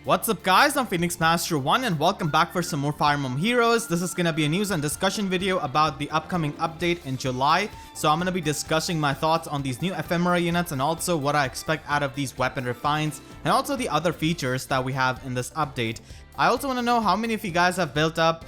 What's up guys, I'm Phoenix Master 1 and welcome back for some more Fire Emblem Heroes. This is gonna be a news and discussion video about the upcoming update in July. So I'm gonna be discussing my thoughts on these new Ephemera units and also what I expect out of these weapon refines and also the other features that we have in this update. I also want to know how many of you guys have built up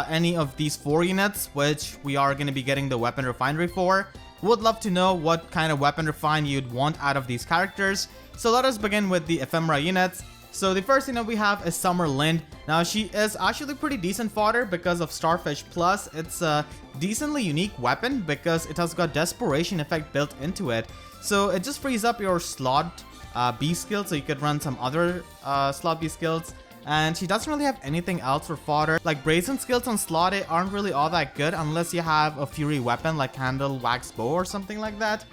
any of these 4 units which we are gonna be getting the weapon refinery for. Would love to know what kind of weapon refine you'd want out of these characters. So let us begin with the Ephemera units. So the first unit we have is Summer Lind. Now she is actually pretty decent fodder because of Starfish Plus. It's a decently unique weapon because it has got Desperation effect built into it. So it just frees up your slot B skill so you could run some other slot B skills. And she doesn't really have anything else for fodder. Like Brazen skills on slot A aren't really all that good unless you have a Fury weapon like Handle Wax Bow or something like that.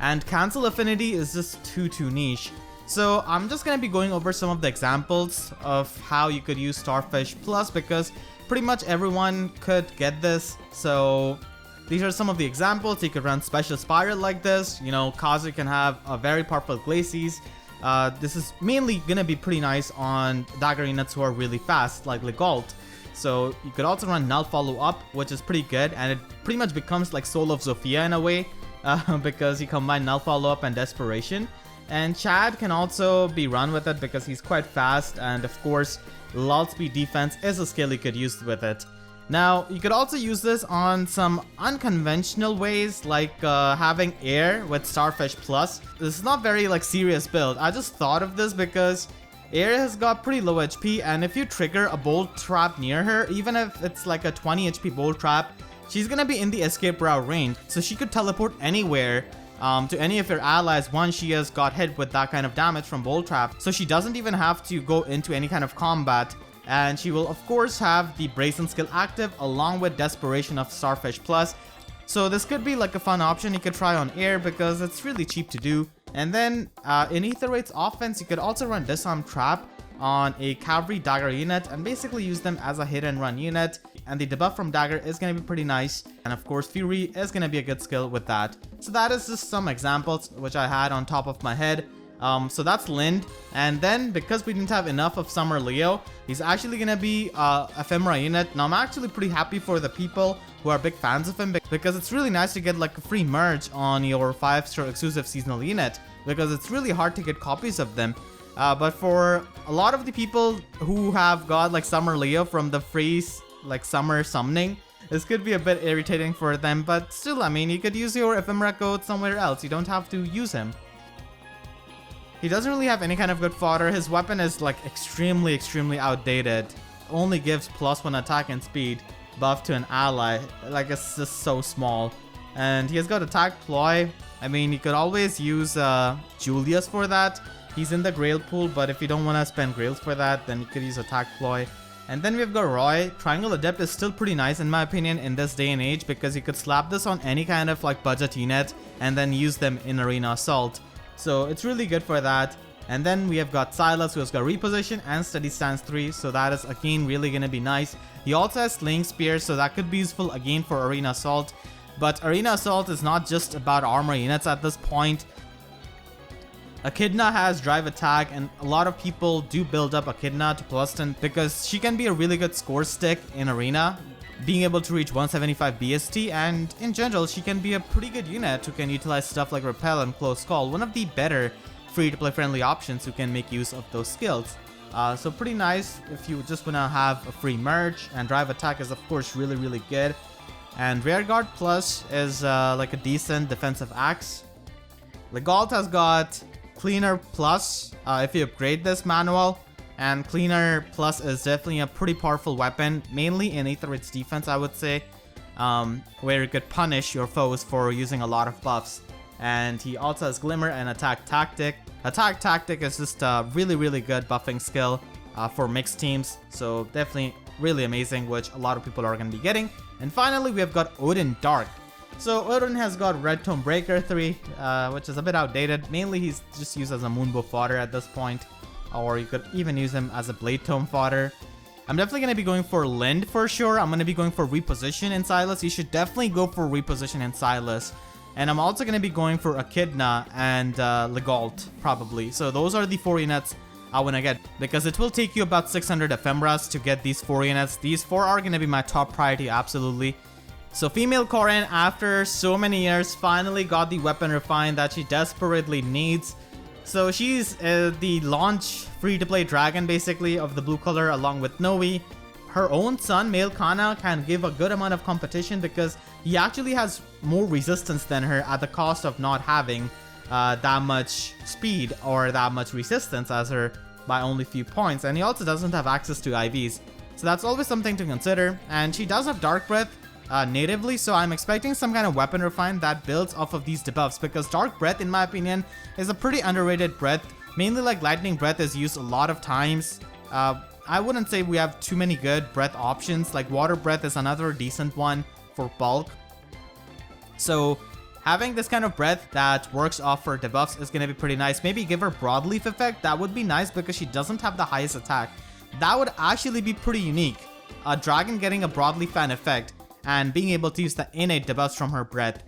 And Cancel Affinity is just too niche. So I'm just going to be going over some of the examples of how you could use Starfish Plus because pretty much everyone could get this. So these are some of the examples. You could run Special Spiral like this. You know, Kazu can have a very powerful Glacies. This is mainly going to be pretty nice on dagger units who are really fast like Legault. So you could also run Null Follow Up, which is pretty good, and it pretty much becomes like Soul of Zofia in a way because you combine Null Follow Up and Desperation. And Chad can also be run with it because he's quite fast, and of course lull speed defense is a skill you could use with it. Now you could also use this on some unconventional ways like having Air with Starfish Plus. This is not very like serious build. I just thought of this because Air has got pretty low HP, and if you trigger a bolt trap near her, even if it's like a 20 HP bolt trap, she's gonna be in the escape route range, so she could teleport anywhere to any of your allies once she has got hit with that kind of damage from bolt trap. So she doesn't even have to go into any kind of combat, and she will of course have the Brazen skill active along with Desperation of Starfish Plus. So this could be like a fun option you could try on Air because it's really cheap to do. And then in Aether Raid's offense, you could also run Disarm Trap on a Cavalry Dagger unit and basically use them as a hit and run unit. And the debuff from Dagger is going to be pretty nice. And of course Fury is going to be a good skill with that. So that is just some examples which I had on top of my head. So that's Lind. And then because we didn't have enough of Summer Leo, he's actually going to be Ephemera unit. Now I'm actually pretty happy for the people who are big fans of him because it's really nice to get like a free merge on your 5-star exclusive seasonal unit because it's really hard to get copies of them. But for a lot of the people who have got like Summer Leo from the free like summer summoning, this could be a bit irritating for them, but still, I mean, you could use your Ephemera code somewhere else. You don't have to use him. He doesn't really have any kind of good fodder. His weapon is like extremely outdated. Only gives +1 attack and speed buff to an ally. Like it's just so small. And he has got attack ploy. I mean, you could always use Julius for that. He's in the Grail pool, but if you don't want to spend Grails for that, then you could use attack ploy. And then we've got Roy. Triangle Adept is still pretty nice in my opinion in this day and age because you could slap this on any kind of like budget unit and then use them in Arena Assault. So it's really good for that. And then we have got Silas, who has got Reposition and Steady Stance 3, so that is again really gonna be nice. He also has Slaying Spear, so that could be useful again for Arena Assault. But Arena Assault is not just about armor units at this point. Echidna has Drive Attack, and a lot of people do build up Echidna to +10 because she can be a really good score stick in Arena, being able to reach 175 BST, and in general she can be a pretty good unit who can utilize stuff like Repel and Close Call, one of the better free-to-play friendly options who can make use of those skills. So pretty nice if you just want to have a free merge, and Drive Attack is of course really good. And Rearguard Plus is like a decent defensive axe. Legault has got Cleaner Plus if you upgrade this manual, and Cleaner Plus is definitely a pretty powerful weapon, mainly in Aether Raid's defense I would say, where you could punish your foes for using a lot of buffs. And he also has Glimmer and Attack Tactic. Attack Tactic is just a really good buffing skill for mixed teams, so definitely really amazing, which a lot of people are going to be getting. And finally we have got Odin Dark. So Odin has got Red Tome Breaker 3, which is a bit outdated. Mainly he's just used as a Moonbow fodder at this point, or you could even use him as a Blade Tome fodder. I'm definitely going to be going for Lind for sure. I'm going to be going for Reposition in Silas. You should definitely go for Reposition in Silas. And I'm also going to be going for Echidna and Legault, probably. So those are the 4 units I want to get, because it will take you about 600 ephemeras to get these 4 units. These 4 are going to be my top priority, absolutely. So Female Corrin, after so many years, finally got the weapon refine that she desperately needs. So she's the launch free-to-play dragon, basically, of the blue color, along with Noe. Her own son, Male Kana, can give a good amount of competition because he actually has more resistance than her at the cost of not having that much speed or that much resistance as her by only few points. And he also doesn't have access to IVs. So that's always something to consider. And she does have Dark Breath natively, so I'm expecting some kind of weapon refine that builds off of these debuffs, because Dark Breath, in my opinion, is a pretty underrated breath. Mainly like Lightning Breath is used a lot of times. I wouldn't say we have too many good breath options. Like Water Breath is another decent one for bulk. So having this kind of breath that works off her debuffs is going to be pretty nice. Maybe give her Broadleaf effect. That would be nice because she doesn't have the highest attack. That would actually be pretty unique. A dragon getting a Broadleaf fan effect and being able to use the innate debuffs from her breath.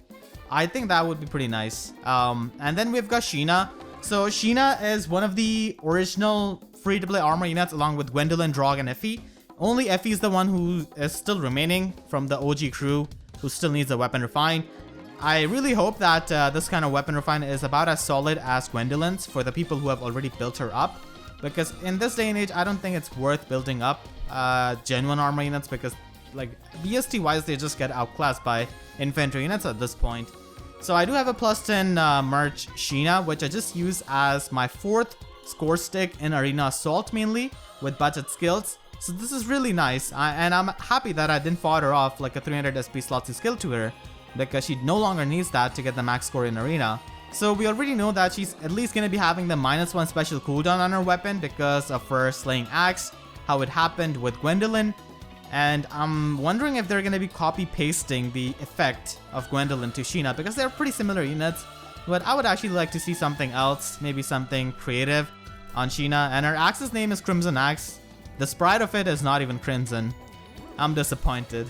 I think that would be pretty nice. And then we've got Sheena. So Sheena is one of the original free-to-play armor units along with Gwendolyn, Drog, and Effie. Only Effie is the one who is still remaining from the OG crew who still needs a weapon refine. I really hope that this kind of weapon refine is about as solid as Gwendolyn's for the people who have already built her up. Because in this day and age, I don't think it's worth building up genuine armor units, because like BST wise they just get outclassed by infantry units at this point. So I do have a plus 10 merch Sheena, which I just use as my 4th score stick in Arena Assault, mainly with budget skills. So this is really nice, and I'm happy that I didn't fought her off like a 300 SP slot skill to her, because she no longer needs that to get the max score in Arena. So we already know that she's at least going to be having the -1 special cooldown on her weapon because of her Slaying Axe, how it happened with Gwendolyn. And I'm wondering if they're going to be copy-pasting the effect of Gwendolyn to Sheena, because they're pretty similar units. But I would actually like to see something else, maybe something creative on Sheena. And her axe's name is Crimson Axe. The sprite of it is not even Crimson. I'm disappointed.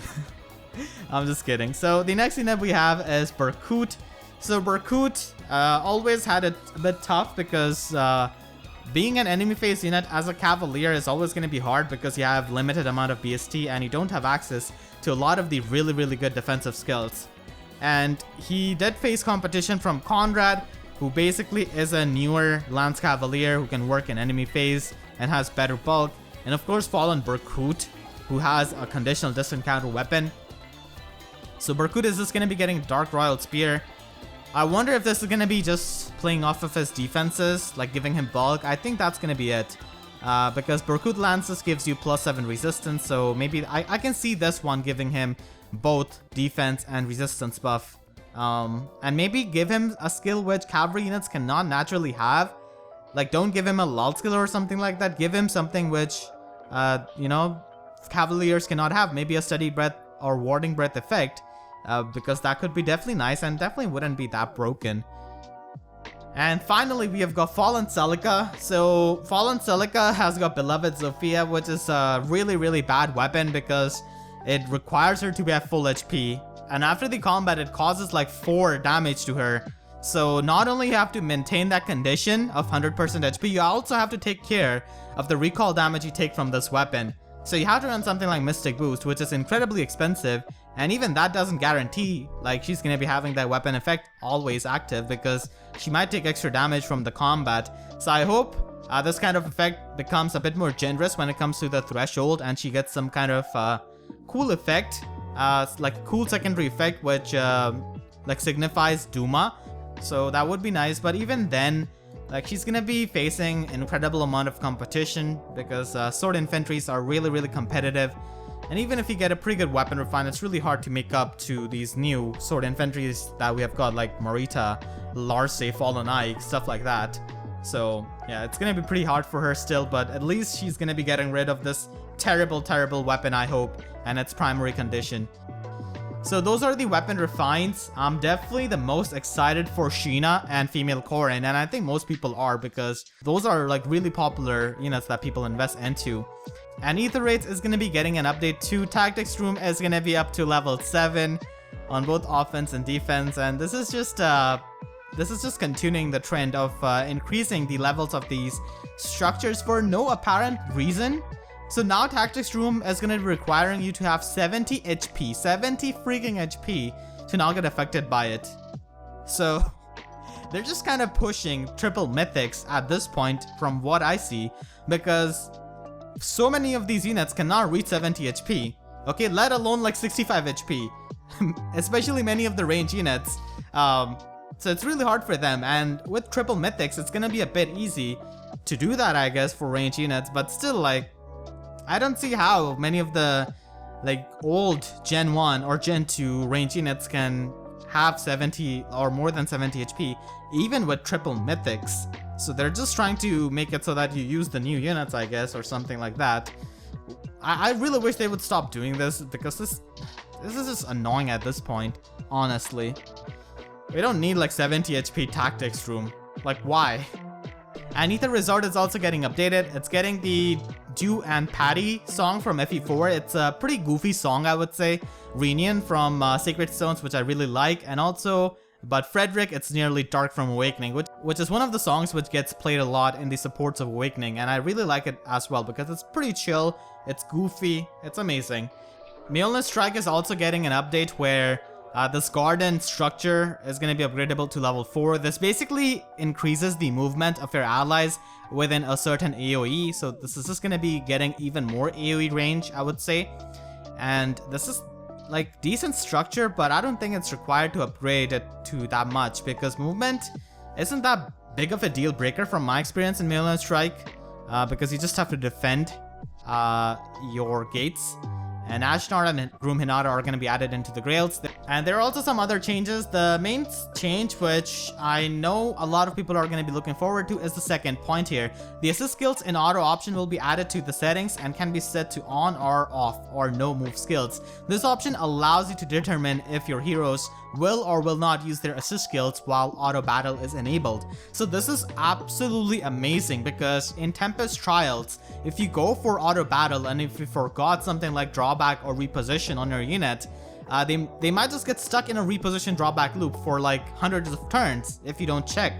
I'm just kidding. So the next unit we have is Berkut. So Berkut always had it a bit tough because being an enemy phase unit as a Cavalier is always going to be hard because you have limited amount of BST and you don't have access to a lot of the really good defensive skills. And he did face competition from Conrad, who basically is a newer Lance Cavalier who can work in enemy phase and has better bulk. And of course Fallen Berkut, who has a conditional distant counter weapon. So Berkut is just going to be getting Dark Royal Spear. I wonder if this is going to be just playing off of his defenses, like giving him bulk. I think that's going to be it. Because Berkut Lances gives you +7 resistance, so maybe I can see this one giving him both defense and resistance buff. And maybe give him a skill which cavalry units cannot naturally have. Like, don't give him a lull skill or something like that. Give him something which, you know, Cavaliers cannot have. Maybe a Steady Breath or Warding Breath effect. Because that could be definitely nice and definitely wouldn't be that broken. And finally, we have got Fallen Celica. So Fallen Celica has got Beloved Zofia, which is a really bad weapon because it requires her to be at full HP. And after the combat, it causes like 4 damage to her. So not only you have to maintain that condition of 100% HP, you also have to take care of the recall damage you take from this weapon. So you have to run something like Mystic Boost, which is incredibly expensive, and even that doesn't guarantee like she's going to be having that weapon effect always active, because she might take extra damage from the combat. So I hope this kind of effect becomes a bit more generous when it comes to the threshold, and she gets some kind of cool effect, like a cool secondary effect which like signifies Duma. So that would be nice, but even then, like, she's gonna be facing an incredible amount of competition because sword infantries are really competitive. And even if you get a pretty good weapon refine, it's really hard to make up to these new sword infantries that we have got, like Marita, Larse, Fallen Ike, stuff like that. So yeah, it's gonna be pretty hard for her still, but at least she's gonna be getting rid of this terrible weapon, I hope, and its primary condition. So those are the weapon refines. I'm definitely the most excited for Sheena and Female Corrin, and I think most people are, because those are like really popular units that people invest into. And Aether Rates is going to be getting an update too. Tactics Room is going to be up to level 7 on both offense and defense, and this is just this is just continuing the trend of increasing the levels of these structures for no apparent reason. So now Tactics Room is going to be requiring you to have 70 HP, 70 freaking HP to not get affected by it. So they're just kind of pushing triple mythics at this point from what I see, because so many of these units cannot reach 70 HP, okay, let alone like 65 HP, especially many of the range units. So it's really hard for them, and with triple mythics it's gonna be a bit easy to do that, I guess, for range units, but still, like, I don't see how many of the like old Gen 1 or Gen 2 range units can have 70 or more than 70 HP even with triple mythics. So they're just trying to make it so that you use the new units, I guess, or something like that. I really wish they would stop doing this, because this is just annoying at this point, honestly. We don't need like 70 HP Tactics Room. Like, why? And Aether Resort is also getting updated. It's getting the Dew and Patty song from FE4. It's a pretty goofy song, I would say. Reunion from Sacred Stones, which I really like. And also, but Frederick, it's Nearly Dark from Awakening, which is one of the songs which gets played a lot in the supports of Awakening. And I really like it as well, because it's pretty chill, it's goofy, it's amazing. Mjolnir Strike is also getting an update where this garden structure is going to be upgradable to level 4. This basically increases the movement of your allies within a certain AoE. So this is just going to be getting even more AoE range, I would say. And this is like decent structure, but I don't think it's required to upgrade it to that much, because movement isn't that big of a deal breaker from my experience in Mjolnir Strike, because you just have to defend your gates. And Ashnard and Groom Hinata are going to be added into the Grails. And there are also some other changes. The main change, which I know a lot of people are going to be looking forward to, is the second point here. The assist skills in auto option will be added to the settings and can be set to on or off, or no move skills. This option allows you to determine if your heroes will or will not use their assist skills while auto battle is enabled. So this is absolutely amazing, because in Tempest Trials, if you go for auto battle and if you forgot something like drawback or reposition on your unit, they might just get stuck in a reposition drawback loop for like hundreds of turns if you don't check.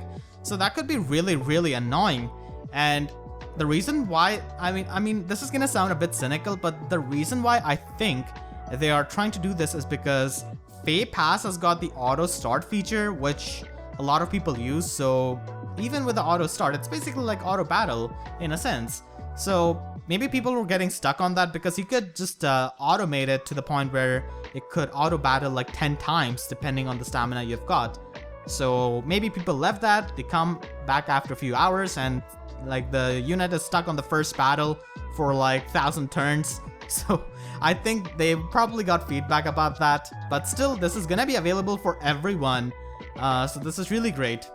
So that could be really, really annoying. And the reason why, I mean, this is gonna sound a bit cynical, but the reason why I think they are trying to do this is because Fey Pass has got the auto start feature, which a lot of people use. So even with the auto start, it's basically like auto battle in a sense. So maybe people were getting stuck on that, because you could just automate it to the point where it could auto battle like 10 times depending on the stamina you've got. So maybe people left that, they come back after a few hours, and like the unit is stuck on the first battle for like 1,000 turns. So I think they probably got feedback about that, but still, this is gonna be available for everyone. So this is really great.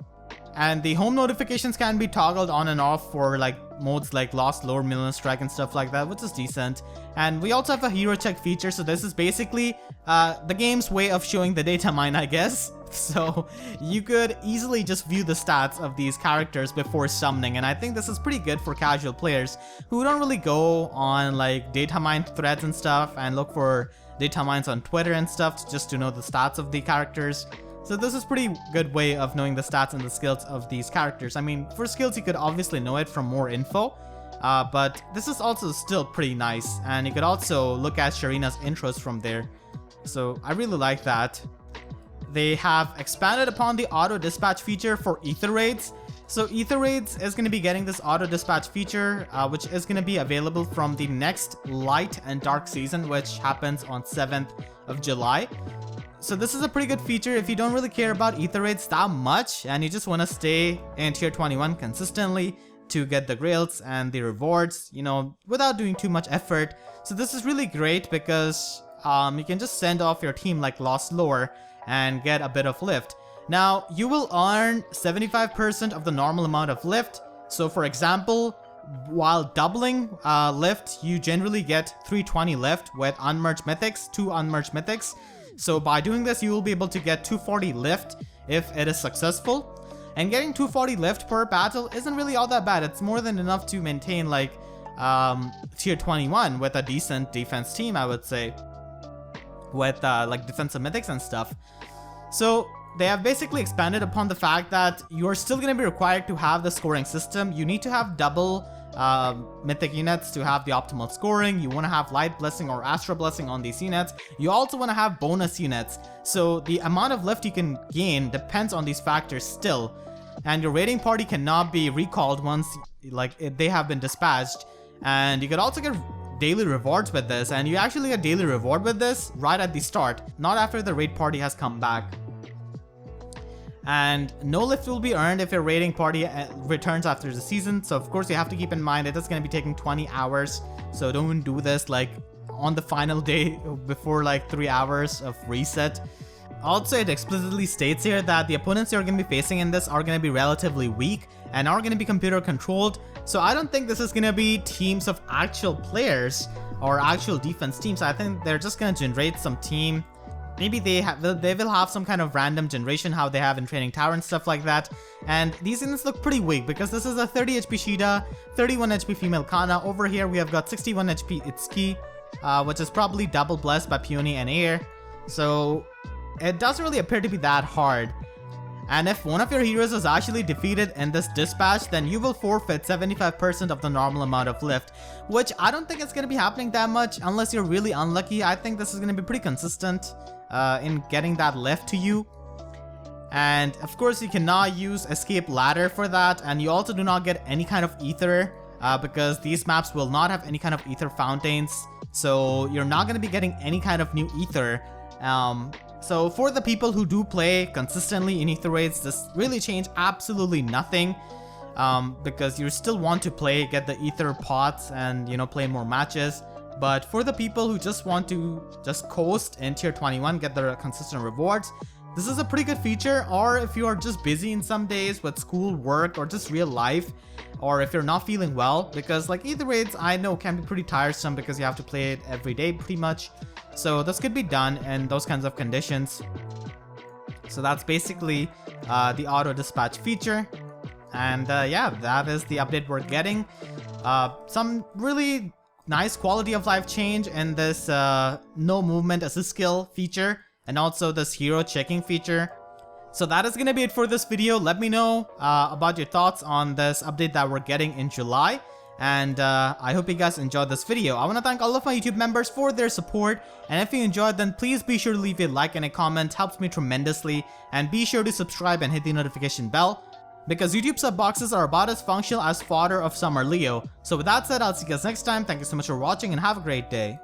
And the home notifications can be toggled on and off for like modes like Lost Lore, Mjolnir Strike and stuff like that, which is decent. And we also have a hero check feature, so this is basically the game's way of showing the data mine, I guess. So you could easily just view the stats of these characters before summoning, and I think this is pretty good for casual players who don't really go on like data mine threads and stuff and look for data mines on Twitter and stuff just to know the stats of the characters. So this is pretty good way of knowing the stats and the skills of these characters. I mean, for skills you could obviously know it from more info, but this is also still pretty nice, and you could also look at Sharina's intros from there. So I really like that. They have expanded upon the auto dispatch feature for Aether Raids. So Aether Raids is going to be getting this auto dispatch feature, which is going to be available from the next Light and Dark season, which happens on 7th of July. So this is a pretty good feature if you don't really care about Aether Raids that much and you just want to stay in tier 21 consistently to get the grails and the rewards, you know, without doing too much effort. So this is really great because you can just send off your team like Lost Lore and get a bit of lift. Now, you will earn 75% of the normal amount of lift. So for example, while doubling lift, you generally get 320 lift with unmerged mythics, 2 unmerged mythics. So by doing this, you will be able to get 240 lift if it is successful. And getting 240 lift per battle isn't really all that bad. It's more than enough to maintain like tier 21 with a decent defense team, I would say, with like defensive mythics and stuff. So they have basically expanded upon the fact that you're still going to be required to have the scoring system. You need to have double mythic units to have the optimal scoring. You want to have light blessing or astral blessing on these units. You also want to have bonus units. So the amount of lift you can gain depends on these factors still. And your raiding party cannot be recalled once they have been dispatched. And you could also get daily rewards with this, and you actually get daily reward with this right at the start, not after the raid party has come back. And no lift will be earned if your raiding party returns after the season. So of course you have to keep in mind it is going to be taking 20 hours. So don't do this like on the final day before like 3 hours of reset. Also, it explicitly states here that the opponents you're going to be facing in this are going to be relatively weak and are going to be computer controlled. So I don't think this is going to be teams of actual players or actual defense teams. I think they're just going to generate some team. Maybe they will have some kind of random generation how they have in Training Tower and stuff like that. And these units look pretty weak because this is a 30 HP Sheena, 31 HP Female Kana. Over here we have got 61 HP Itsuki, which is probably double blessed by Peony and Air. So it doesn't really appear to be that hard. And if one of your heroes is actually defeated in this dispatch, then you will forfeit 75% of the normal amount of lift, which I don't think it's going to be happening that much unless you're really unlucky. I think this is going to be pretty consistent in getting that lift to you. And of course you cannot use escape ladder for that, and you also do not get any kind of ether because these maps will not have any kind of ether fountains, so you're not going to be getting any kind of new ether. So for the people who do play consistently in ether raids, this really changed absolutely nothing, because you still want to play, get the ether pots and, you know, play more matches. But for the people who just want to just coast in tier 21, get the consistent rewards, this is a pretty good feature. Or if you are just busy in some days with school, work, or just real life, or if you're not feeling well, because like ether raids I know can be pretty tiresome because you have to play it every day pretty much. So this could be done in those kinds of conditions. So that's basically the auto dispatch feature. And yeah, that is the update we're getting. Some really nice quality of life change in this no movement assist skill feature, and also this hero checking feature. So that is going to be it for this video. Let me know about your thoughts on this update that we're getting in July. And I hope you guys enjoyed this video. I want to thank all of my YouTube members for their support. And if you enjoyed, then please be sure to leave a like and a comment. Helps me tremendously. And be sure to subscribe and hit the notification bell, because YouTube sub boxes are about as functional as fodder of Summer Leo. So with that said, I'll see you guys next time. Thank you so much for watching and have a great day.